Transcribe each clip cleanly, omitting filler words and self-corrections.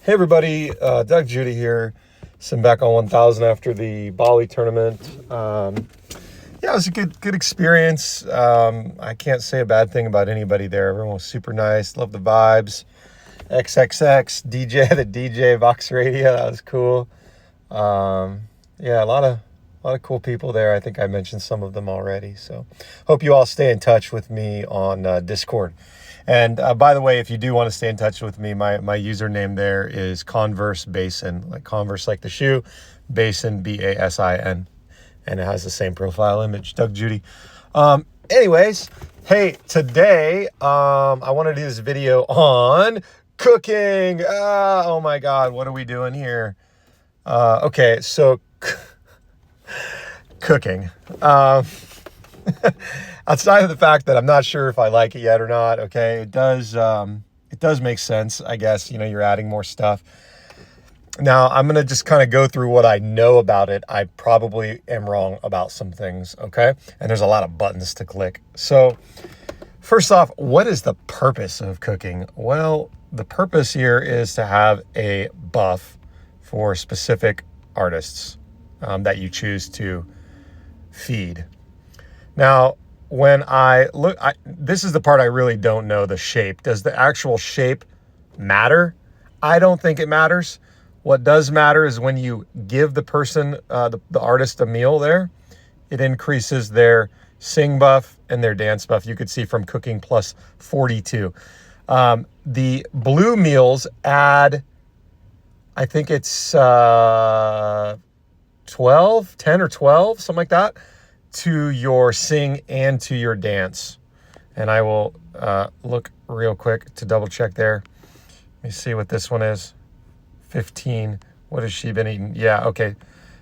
Hey everybody, Doug Judy here. Sitting back on 1000 after the Bali tournament. Yeah, it was a good experience. I can't say a bad thing about anybody there. Everyone was super nice. Love the vibes. XXX DJ, the DJ Vox Radio, that was cool. Yeah, a lot of cool people there. I think I mentioned some of them already. So hope you all stay in touch with me on Discord. And by the way, if you do want to stay in touch with me, my username there is Converse Basin, like Converse like the shoe, Basin Basin, and it has the same profile image, Doug Judy. Anyways, hey, today I want to do this video on cooking. Oh my God, what are we doing here? Okay, so cooking. Outside of the fact that I'm not sure if I like it yet or not, okay, it does make sense, I guess. You know, you're adding more stuff. Now, I'm going to just kind of go through what I know about it. I probably am wrong about some things, okay? And there's a lot of buttons to click. So, first off, what is the purpose of cooking? Well, the purpose here is to have a buff for specific artists that you choose to feed. Now, when I look, this is the part I really don't know, the shape. Does the actual shape matter? I don't think it matters. What does matter is when you give the person, the artist, a meal there, it increases their sing buff and their dance buff. You could see from Cooking Plus 42. The blue meals add, I think it's 10 or 12, something like that, to your sing and to your dance. And I will look real quick to double check there. Let me see what this one is. 15. What has she been eating? Yeah, okay.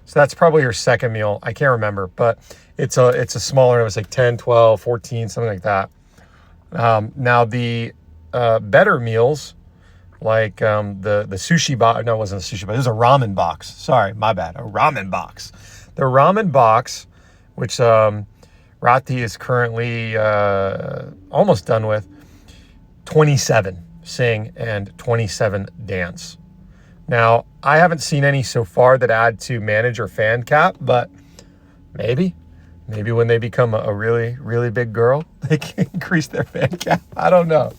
So that's probably her second meal. I can't remember, but it's a smaller, it was like 10, 12, 14, something like that. Now the better meals, like the sushi box, no, it wasn't a sushi box, it was a ramen box. Sorry, my bad, a ramen box. The ramen box, which Rati is currently almost done with, 27 sing and 27 dance. Now, I haven't seen any so far that add to manage or fan cap, but maybe when they become a really, really big girl, they can increase their fan cap. I don't know.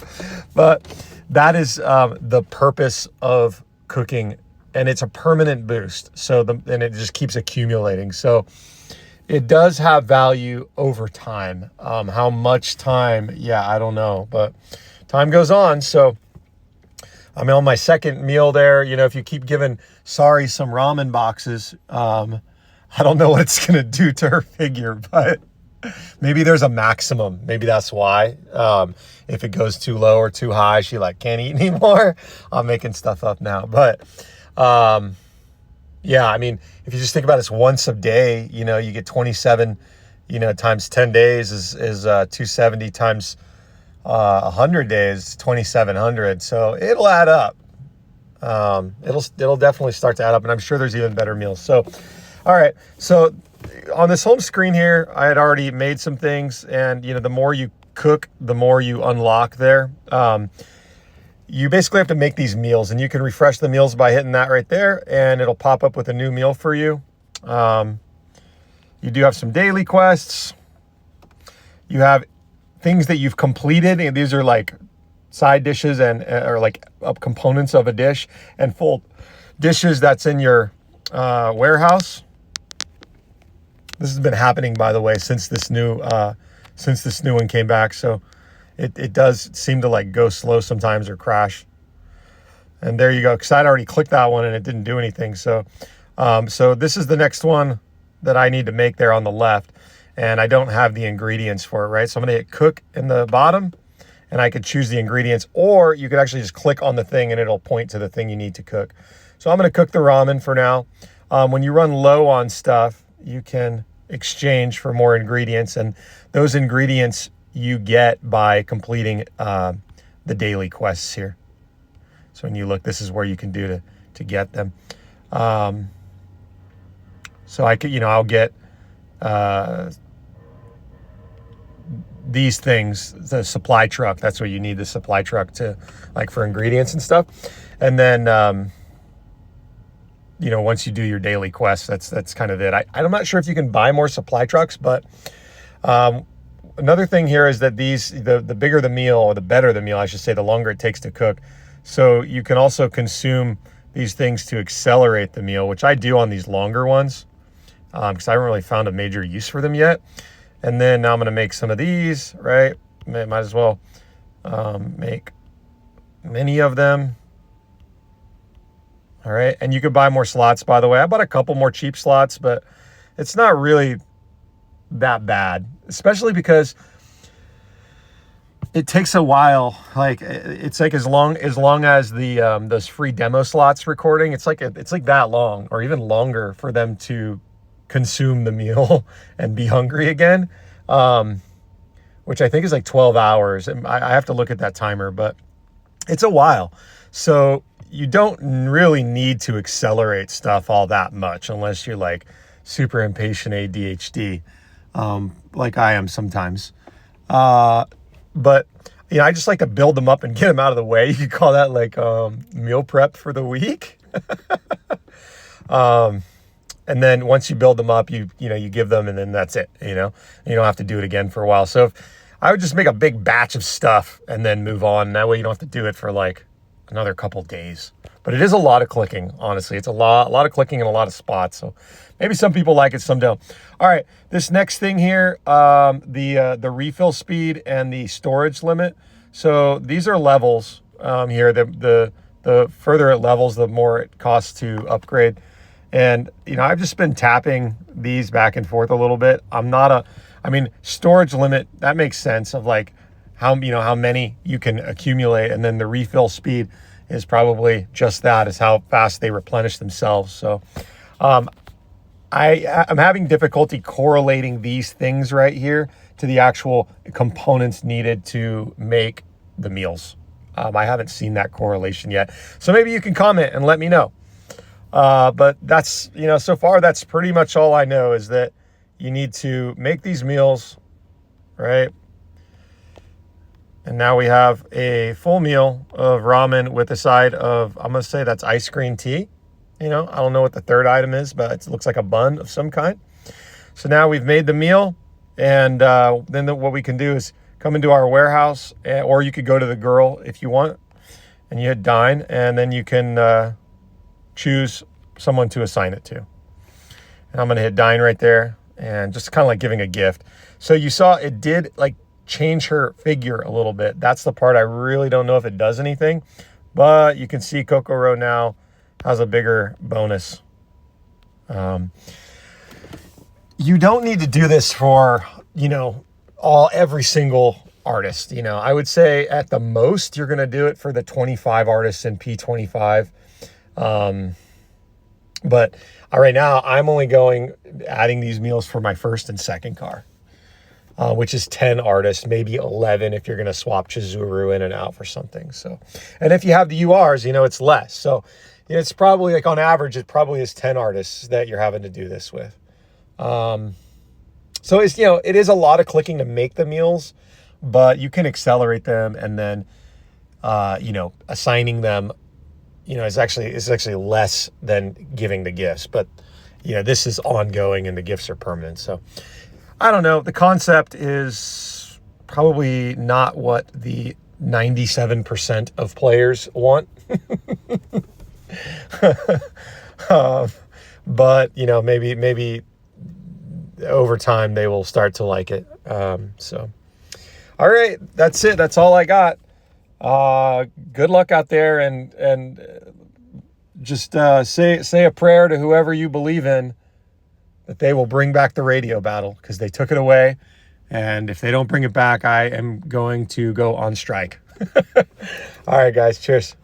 But that is the purpose of cooking, and it's a permanent boost. And it just keeps accumulating. So it does have value over time. How much time? Yeah, I don't know, but time goes on. So I'm on my second meal there. You know, if you keep giving Sari some ramen boxes, I don't know what it's going to do to her figure, but maybe there's a maximum. Maybe that's why. If it goes too low or too high, she can't eat anymore. I'm making stuff up now, but yeah, I mean, if you just think about it, it's once a day, you know, you get 27, you know, times 10 days is 270 times 100 days, 2,700. So it'll add up. It'll definitely start to add up, and I'm sure there's even better meals. So, all right. So on this home screen here, I had already made some things, and you know, the more you cook, the more you unlock there. You basically have to make these meals, and you can refresh the meals by hitting that right there, and it'll pop up with a new meal for you. You do have some daily quests. You have things that you've completed, and these are like side dishes and or like components of a dish, and full dishes that's in your warehouse. This has been happening, by the way, since this new one came back. So it does seem to go slow sometimes or crash. And there you go, because I'd already clicked that one and it didn't do anything. So so this is the next one that I need to make there on the left, and I don't have the ingredients for it, right? So I'm gonna hit cook in the bottom, and I could choose the ingredients, or you could actually just click on the thing and it'll point to the thing you need to cook. So I'm gonna cook the ramen for now. When you run low on stuff, you can exchange for more ingredients, and those ingredients you get by completing the daily quests here. So when you look, this is where you can do to get them. So I could, I'll get these things, the supply truck, that's what you need, the supply truck to, like, for ingredients and stuff. And then, you know, once you do your daily quest, that's kind of it. I'm not sure if you can buy more supply trucks, but another thing here is that the bigger the meal, or the better the meal, I should say, the longer it takes to cook. So you can also consume these things to accelerate the meal, which I do on these longer ones, because I haven't really found a major use for them yet. And then now I'm going to make some of these, right? Might as well make many of them. All right. And you could buy more slots, by the way. I bought a couple more cheap slots, but it's not really that bad, especially because it takes a while. Like, it's like as long as the those free demo slots recording, it's like that long or even longer for them to consume the meal and be hungry again, which I think is like 12 hours. And I have to look at that timer, but it's a while. So you don't really need to accelerate stuff all that much unless you're like super impatient ADHD, like I am sometimes. But, you know, I just like to build them up and get them out of the way. You could call that like meal prep for the week. And then once you build them up, you give them, and then that's it, you know. You don't have to do it again for a while. So I would just make a big batch of stuff and then move on. That way you don't have to do it for like another couple days. But it is a lot of clicking, honestly. It's a lot of clicking in a lot of spots. So maybe some people like it, some don't. All right, this next thing here, the refill speed and the storage limit. So these are levels here. The further it levels, the more it costs to upgrade. And, you know, I've just been tapping these back and forth a little bit. Storage limit, that makes sense of like how many you can accumulate. And then the refill speed is probably just that, is how fast they replenish themselves. So I'm having difficulty correlating these things right here to the actual components needed to make the meals. I haven't seen that correlation yet. So maybe you can comment and let me know. But that's, you know, so far that's pretty much all I know, is that you need to make these meals, right? And now we have a full meal of ramen with a side of, I'm going to say that's ice cream tea. You know, I don't know what the third item is, but it looks like a bun of some kind. So now we've made the meal, and then what we can do is come into our warehouse, or you could go to the girl if you want, and you hit dine, and then you can choose someone to assign it to. And I'm going to hit dine right there, and just kind of like giving a gift. So you saw it did like change her figure a little bit. That's the part I really don't know if it does anything, but you can see Kokoro now has a bigger bonus. You don't need to do this for, you know, every single artist. You know, I would say at the most you're going to do it for the 25 artists in P25. But right now I'm only adding these meals for my first and second car, which is 10 artists, maybe 11 if you're going to swap Chizuru in and out for something. So, and if you have the URs, you know, it's less. So it's probably like on average, it probably is 10 artists that you're having to do this with. So it's, you know, it is a lot of clicking to make the meals, but you can accelerate them, and then, you know, assigning them, you know, it's actually less than giving the gifts, but you know, this is ongoing and the gifts are permanent. So I don't know. The concept is probably not what the 97% of players want. But you know, maybe over time they will start to like it. So, all right, that's it. That's all I got. Good luck out there, and just say a prayer to whoever you believe in, that they will bring back the radio battle, because they took it away. And if they don't bring it back, I am going to go on strike. All right, guys. Cheers.